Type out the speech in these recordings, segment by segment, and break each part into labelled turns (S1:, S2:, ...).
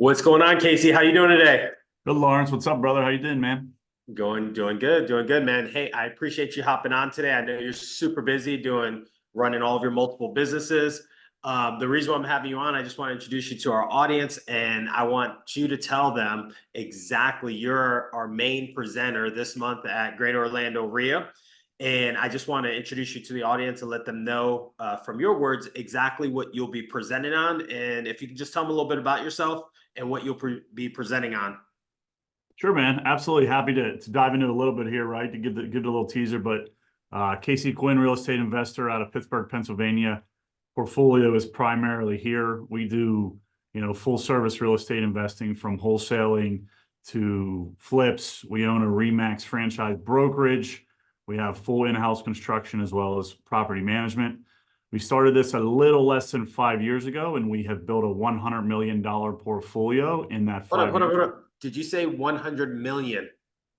S1: What's going on, Casey? How you doing today?
S2: Good, Lawrence. What's up, brother? How you doing, man?
S1: Doing good, man. Hey, I appreciate you hopping on today. I know you're super busy running all of your multiple businesses. The reason why I'm having you on, I just want to introduce you to our audience, and I want you to tell them exactly you're our main presenter this month at Great Orlando RIA. And I just want to introduce you to the audience and let them know from your words exactly what you'll be presenting on. And if you can just tell them a little bit about yourself and what you'll be presenting on.
S2: Sure, man. Absolutely happy to dive into a little bit here, right? To give it a little teaser, but Casey Quinn, real estate investor out of Pittsburgh, Pennsylvania. Portfolio is primarily here. We do, full service real estate investing from wholesaling to flips. We own a RE/MAX franchise brokerage. We have full in-house construction as well as property management. We started this a little less than 5 years ago, and we have built a $100 million portfolio in that
S1: Hold on. Did you say 100 million?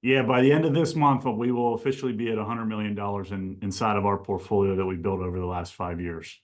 S2: Yeah, by the end of this month, we will officially be at $100 million inside of our portfolio that we built over the last 5 years.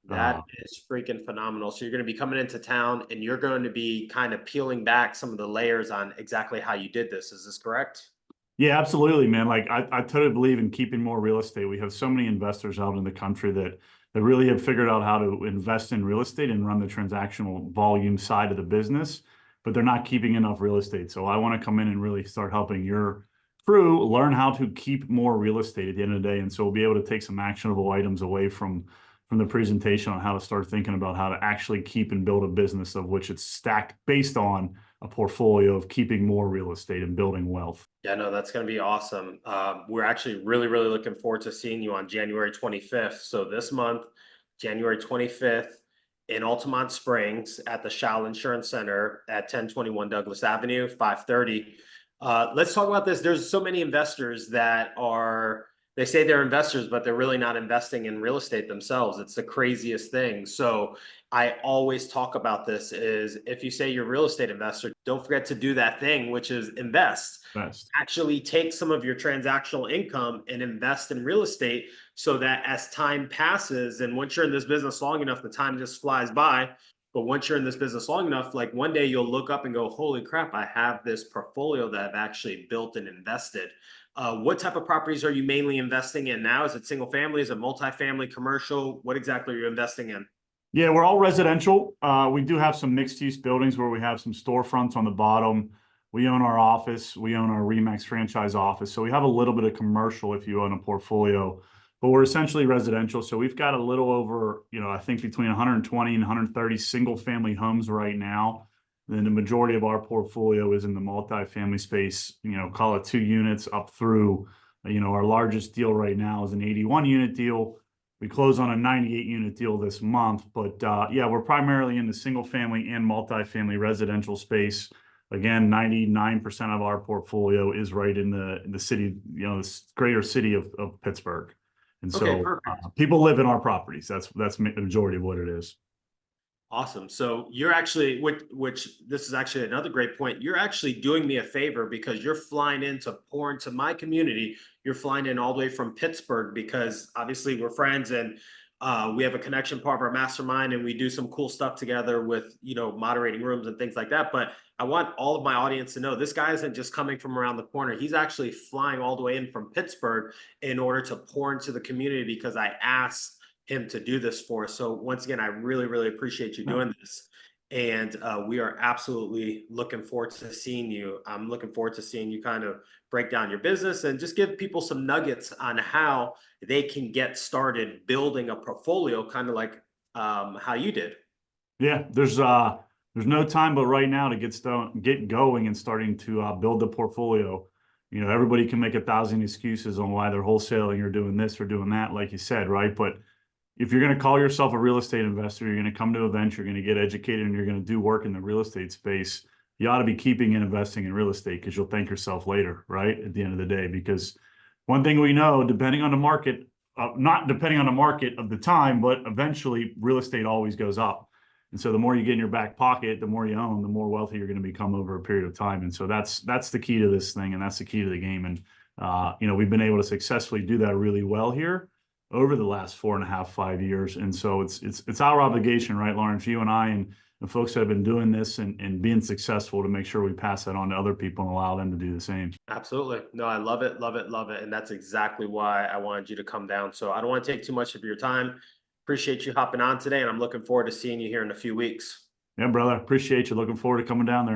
S1: That is freaking phenomenal. So you're going to be coming into town and you're going to be kind of peeling back some of the layers on exactly how you did this. Is this correct?
S2: Yeah, absolutely, man. Like I totally believe in keeping more real estate. We have so many investors out in the country that really have figured out how to invest in real estate and run the transactional volume side of the business, but they're not keeping enough real estate. So I want to come in and really start helping your crew learn how to keep more real estate at the end of the day. And so we'll be able to take some actionable items away from the presentation on how to start thinking about how to actually keep and build a business of which it's stacked based on a portfolio of keeping more real estate and building wealth.
S1: Yeah, no, that's going to be awesome. We're actually really looking forward to seeing you on January 25th. So this month, January 25th in Altamonte Springs at the Sihle Insurance Center at 1021 Douglas Avenue, 5:30. Let's talk about this. There's so many investors that they say they're investors, but they're really not investing in real estate themselves. It's the craziest thing. So I always talk about this is if you say you're a real estate investor, don't forget to do that thing, which is invest.
S2: Best.
S1: Actually take some of your transactional income and invest in real estate so that as time passes, and once you're in this business long enough, the time just flies by. But once you're in this business long enough, like one day you'll look up and go, holy crap, I have this portfolio that I've actually built and invested. What type of properties are you mainly investing in now? Is it single family? Is it multifamily, commercial? What exactly are you investing in?
S2: Yeah, we're all residential. We do have some mixed use buildings where we have some storefronts on the bottom. We own our office. We own our RE/MAX franchise office. So we have a little bit of commercial if you own a portfolio, but we're essentially residential. So we've got a little over, I think between 120 and 130 single family homes right now. Then the majority of our portfolio is in the multifamily space, call it 2 units up through, our largest deal right now is an 81 unit deal. We close on a 98 unit deal this month, but yeah, we're primarily in the single family and multifamily residential space. Again, 99% of our portfolio is right in the city, this greater city of Pittsburgh. And so people live in our properties. That's the majority of what it is.
S1: Awesome. So you're actually, which this is actually another great point. You're actually doing me a favor because you're flying in to pour into my community. You're flying in all the way from Pittsburgh because obviously we're friends and we have a connection part of our mastermind and we do some cool stuff together with, moderating rooms and things like that. But I want all of my audience to know this guy isn't just coming from around the corner. He's actually flying all the way in from Pittsburgh in order to pour into the community because I asked him to do this for us. So once again, I really appreciate you doing this. And we are absolutely looking forward to seeing you. I'm looking forward to seeing you kind of break down your business and just give people some nuggets on how they can get started building a portfolio, kind of like how you did.
S2: Yeah, there's no time but right now to get going and starting to build the portfolio. Everybody can make 1,000 excuses on why they're wholesaling or doing this or doing that, like you said, right? But if you're going to call yourself a real estate investor, you're going to come to events, you're going to get educated, and you're going to do work in the real estate space, you ought to be keeping and investing in real estate because you'll thank yourself later, right? At the end of the day, because one thing we know, depending on the market, not depending on the market of the time, but eventually real estate always goes up. And so the more you get in your back pocket, the more you own, the more wealthy you're going to become over a period of time. And so that's the key to this thing, and that's the key to the game. And we've been able to successfully do that really well here over the last 4.5, 5 years. And so it's our obligation, right, Lawrence, you and I, and the folks that have been doing this and being successful to make sure we pass that on to other people and allow them to do the same.
S1: Absolutely. No, I love it, love it, love it. And that's exactly why I wanted you to come down. So I don't want to take too much of your time. Appreciate you hopping on today, and I'm looking forward to seeing you here in a few weeks.
S2: Yeah, brother. Appreciate you. Looking forward to coming down there.